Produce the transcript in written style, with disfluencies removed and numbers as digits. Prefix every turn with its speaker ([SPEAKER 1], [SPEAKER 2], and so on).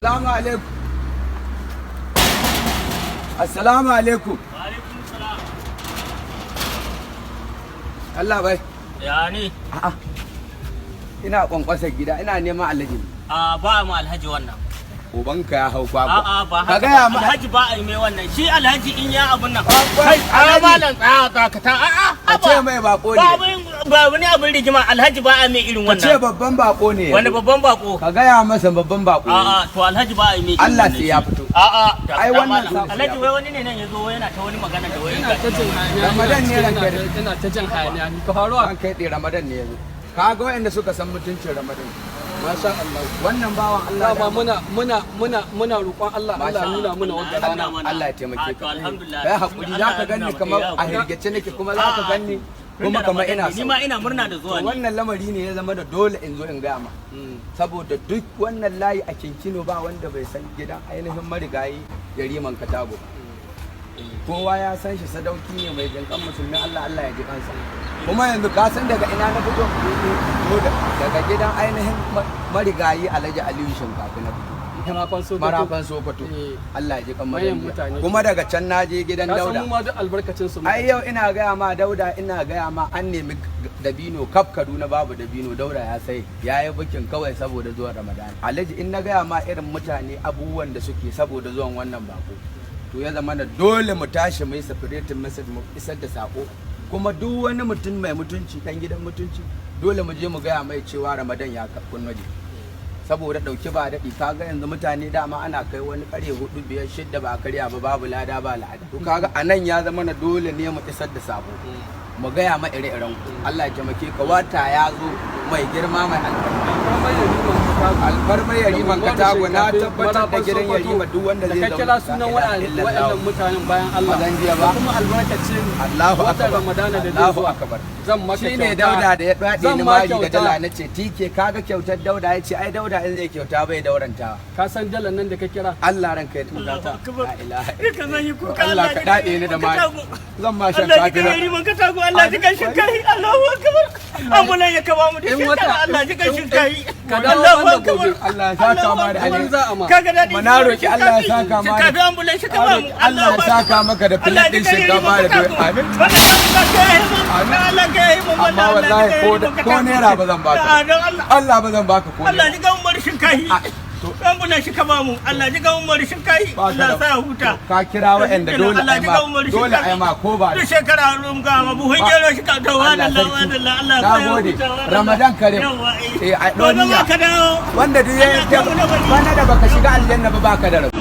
[SPEAKER 1] Assalamu alaikum. Assalamu alaikum.
[SPEAKER 2] Wa alaikum salam.
[SPEAKER 1] Allah bai.
[SPEAKER 2] Ya ne?
[SPEAKER 1] A'a. Ina kwankwasar gida, ina neman Alhaji.
[SPEAKER 2] A ba mu Alhaji wannan.
[SPEAKER 1] Ubanka ya hau kwakwa.
[SPEAKER 2] A'a ba
[SPEAKER 1] Ka
[SPEAKER 2] haka.
[SPEAKER 1] gaya ma
[SPEAKER 2] Alhaji ba a yi mai wannan. Shi Alhaji in ya abun nan.
[SPEAKER 1] Kai,
[SPEAKER 2] a malam tsaya dakata. A'a.
[SPEAKER 1] a ce mai bako ne.
[SPEAKER 2] Ba wani abin rigima Alhaji ba a mai irin
[SPEAKER 1] Ka ce
[SPEAKER 2] wannan.
[SPEAKER 1] babban bako ne.
[SPEAKER 2] Wani babban bako.
[SPEAKER 1] Ka gaya masa babban bako.
[SPEAKER 2] A'a to Alhaji ba a yi mai irin
[SPEAKER 1] Allah
[SPEAKER 2] wannan
[SPEAKER 1] sai ya
[SPEAKER 2] shi.
[SPEAKER 1] fito.
[SPEAKER 2] A'a.
[SPEAKER 1] Ai, wannan sa-
[SPEAKER 2] Alhaji wai wani ne nan ya zo yana ta wani magana da wani.
[SPEAKER 3] Ina ta jin hayaniya.
[SPEAKER 1] Ramadan ne ranka da.
[SPEAKER 3] Ina ta jin hayaniya. Ni ka faruwa.
[SPEAKER 1] An kai ɗaya Ramadan ne yanzu. Ka ga waɗanda suka san mutuncin Ramadan.
[SPEAKER 3] Masha Allah.
[SPEAKER 1] Wannan bawan Allah
[SPEAKER 3] Dama muna roƙon Allah Allah nuna muna wata rana.
[SPEAKER 1] Allah ya taimake
[SPEAKER 2] To
[SPEAKER 1] ka.
[SPEAKER 2] alhamdulillah.
[SPEAKER 1] Kai hakuri za ka ganni kamar a hirgece nake kuma za ka ganni kuma kamar ina
[SPEAKER 2] Ni
[SPEAKER 1] so.
[SPEAKER 2] ma ina murna da zuwa
[SPEAKER 1] To
[SPEAKER 2] ne.
[SPEAKER 1] wannan lamari ne ya zama da dole in zo in gaya ma. Saboda duk wannan layi a kinkino ba wanda bai san gidan ainihin marigayi Yariman Katago. Kowa ya san shi sadauki ne mai jinkan musulmi Allah Allah ya ji kansa. Kuma yanzu ka san daga ina na fito daga gidan ainihin marigayi Alhaji Aliyu Shinkafi na fito. Marafan Sokoto. Allah ya ji kan
[SPEAKER 3] Mayan
[SPEAKER 1] madaniya.
[SPEAKER 3] mutane.
[SPEAKER 1] Kuma daga can na je gidan
[SPEAKER 3] Ka san
[SPEAKER 1] Dauda.
[SPEAKER 3] mu ma duk albarkacin su.
[SPEAKER 1] Ai yau ina gaya ma Dauda ina gaya ma an nemi dabino kaf Kaduna babu dabino Dauda ya sai ya yi bukin kawai saboda zuwan Ramadan. Alhaji in na gaya ma irin mutane abubuwan da suke saboda zuwan wannan bako. To ya zama da dole mu tashi mai separating message mu isar da sako. Kuma duk wani mutum mai mutunci dan gidan mutunci dole mu je mu gaya mai cewa Ramadan ya kunno je. Saboda dauki ba daɗi kaga yanzu mutane dama ana kai wani ƙarye 4 5 6 ba karya ba babu lada ba lada to kaga anan ya zama na dole ne mu isar da sabo mu gaya ma ire-iren ku Allah ya taimake ka wata ya zo mai girma mai alfarma Yariman Katago na tabbatar da gidan Yarima duk wanda zai
[SPEAKER 3] ka
[SPEAKER 1] zama
[SPEAKER 3] kira sunan waɗannan mutanen bayan Allah.
[SPEAKER 1] Ba zan jiya ba.
[SPEAKER 3] Kuma albarkacin
[SPEAKER 1] Allahu
[SPEAKER 3] watan
[SPEAKER 1] akbar
[SPEAKER 3] Ramadana da zai
[SPEAKER 1] Allahu
[SPEAKER 3] zuwa.
[SPEAKER 1] akbar
[SPEAKER 3] Zan maka
[SPEAKER 1] shi
[SPEAKER 3] kyauta.
[SPEAKER 1] ne Dauda da ya dade
[SPEAKER 3] Zan
[SPEAKER 1] ni
[SPEAKER 3] ma
[SPEAKER 1] mari da
[SPEAKER 3] kyauta.
[SPEAKER 1] dala nace tike kaga kyautar Dauda yace ai Dauda in zai kyauta bai daurantawa
[SPEAKER 3] Ka san dalan nan da ka kira.
[SPEAKER 1] Allah ranka ya tuka
[SPEAKER 2] Allahu
[SPEAKER 1] ta
[SPEAKER 2] akbar.
[SPEAKER 1] la ilaha
[SPEAKER 2] Duka zan yi kuka
[SPEAKER 1] Allah ka dade ni da mari zan ma shan
[SPEAKER 2] Allah ji
[SPEAKER 1] kafira
[SPEAKER 2] kai Yariman Katago Allah ji kai shi kai Allahu akbar. Ambulan ya kaba mu da
[SPEAKER 3] In
[SPEAKER 2] shi
[SPEAKER 3] wata-
[SPEAKER 2] Allah ji kai shi kai.
[SPEAKER 3] Ka dawo
[SPEAKER 2] Allahu
[SPEAKER 3] wanda
[SPEAKER 2] akbar.
[SPEAKER 3] gobe.
[SPEAKER 1] Allah ya saka ma da
[SPEAKER 3] Kamar
[SPEAKER 1] alheri
[SPEAKER 3] za a ma.
[SPEAKER 2] Kaga dadi.
[SPEAKER 1] Mana roki Allah ya saka ma da
[SPEAKER 2] Shinkafi ambulan shi kaba mu.
[SPEAKER 1] Allah ya saka maka da filet din shinkafa da doya amin
[SPEAKER 2] Allah ka yi mu
[SPEAKER 1] amma wallahi ko naira ba zan baka Allah ba zan baka ko
[SPEAKER 2] Allah
[SPEAKER 1] naira
[SPEAKER 2] ji ga umar shinkahi. Ambulan shi kaba mu. Allah ji ga umar shinkahi.
[SPEAKER 1] Ba ka
[SPEAKER 2] Allah
[SPEAKER 1] da-
[SPEAKER 2] sa ya huta.
[SPEAKER 1] ka kira wa'anda dole
[SPEAKER 2] Allah
[SPEAKER 1] ai
[SPEAKER 2] ji
[SPEAKER 1] ma
[SPEAKER 2] ga umar
[SPEAKER 1] dole ai ma ko ba
[SPEAKER 2] Duk shekara rum ga ma buhun gero shi ka dawa da
[SPEAKER 1] Allah
[SPEAKER 2] lawa da
[SPEAKER 1] sarki.
[SPEAKER 2] Allah
[SPEAKER 1] Na gode. Ramadan Karim.
[SPEAKER 2] Yawa
[SPEAKER 1] Eh, a
[SPEAKER 2] Gobe ma
[SPEAKER 1] doniya.
[SPEAKER 2] ka dawo.
[SPEAKER 1] wanda duk ya
[SPEAKER 2] Allah ya kawo na bari.
[SPEAKER 1] bana da baka shiga aljanna ba baka da rabu